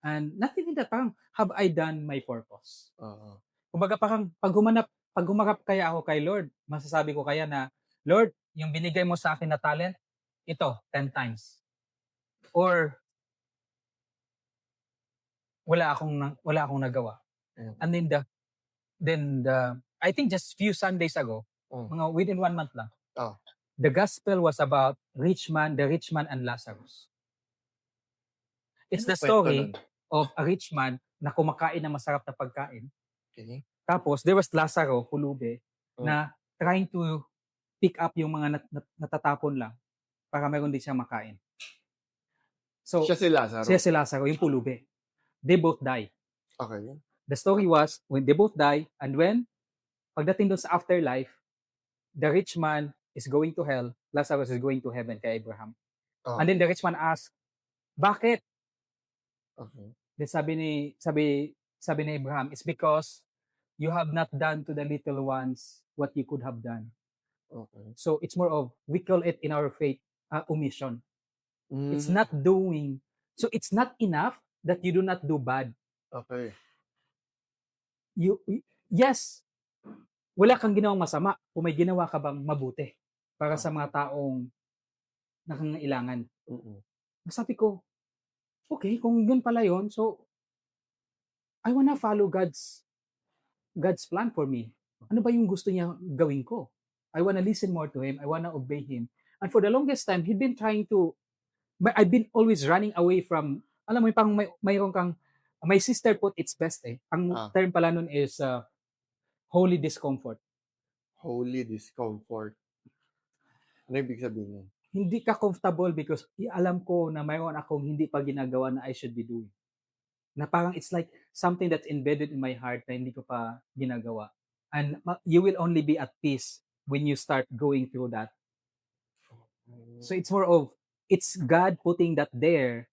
And not even that, parang, have I done my purpose? Oo. Kumbaga parang pag humarap kaya ako kay Lord, masasabi ko kaya na, "Lord, yung binigay mo sa akin na talent, ito 10 times." Or wala akong nagawa. And Mm. then I think just few Sundays ago, Hmm. mga within 1 month lang, Oh, the gospel was about the rich man and Lazarus. It's anong the kwento nun? story of a rich man na kumakain ng masarap na pagkain. Okey. Tapos there was Lazaro, pulubi, Hmm. na trying to pick up yung mga natatapon lang para meron din siyang makain. So, Siya si siya Lazaro? si Lazaro, yung pulubi. They both die. Okey. The story was when they both die, and when pagdating dun sa afterlife, the rich man is going to hell, Lazarus is going to heaven kay Abraham. And Oh, then the rich man asked, "Bakit?" okey. Then sabi ni Abraham, "It's because you have not done to the little ones what you could have done." Okey. So it's more of, we call it in our faith, omission. It's Hmm, not doing. So it's not enough that you do not do bad. okey. Yes, wala kang ginawang masama kung may ginawa ka bang mabuti para sa Oh, mga taong nangangailangan. mm. Sabi ko, okay, kung yun pala yun, so I wanna follow God's plan for me. Ano ba yung gusto niya gawin ko? I wanna listen more to Him. I wanna obey Him. And for the longest time, He'd been trying to, I've been always running away from, alam mo, pang mayroon kang, my sister put its best eh. Ang Ah, term pala nun is holy discomfort. holy discomfort. Ano ibig sabihin nun? Hindi ka comfortable because alam ko na mayroon akong hindi pa ginagawa na I should be doing. Na parang it's like something that's embedded in my heart na hindi ko pa ginagawa. And you will only be at peace when you start going through that. Hmm, So it's more of, it's God putting that there.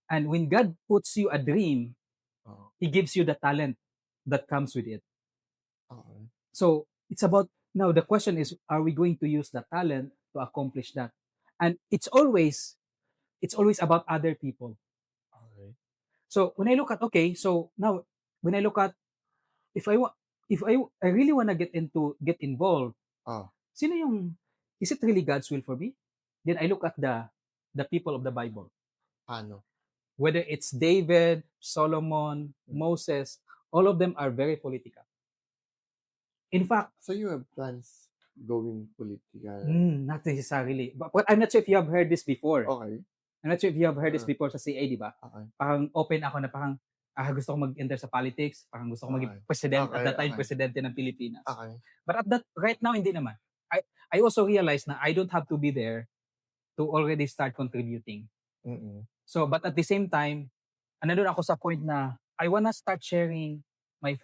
And when God puts you a dream, oo, He gives you the talent that comes with it. okey. So it's about, now the question is, are we going to use the talent to accomplish that? And it's always about other people. Okey. So when I look at, okay, so now when I look at, if I wa- if I really want to get involved, Oh, sino yung, is it really God's will for me? Then I look at the people of the Bible, paano? whether it's David, Solomon, Hmm. Moses, all of them are very political. In fact, So you have plans going political? not necessarily. But I'm not sure if you have heard this before. Okey. I'm not sure if you have heard this Ah, before sa CA, di ba? okey. Parang open ako na parang, gusto ko mag-enter sa politics, parang gusto ko maging Okey. president, at Okey, that time, okey. presidente ng Pilipinas. Okey. But right now, hindi naman. I also realized na I don't have to be there to already start contributing. Mm. So, but at the same time, nandun ako sa point na I wanna start sharing my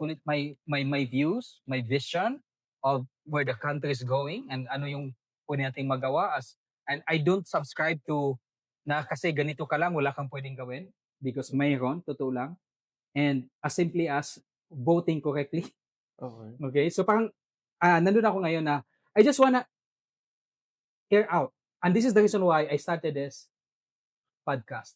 views, my vision of where the country is going and ano yung pwede nating magawa, and I don't subscribe to na kasi ganito ka lang, wala kang pwedeng gawin, because mayroon, totoo lang. And as simply as voting correctly. Okey. Okay? So parang, nandun ako ngayon na I just wanna air out. And this is the reason why I started this podcast.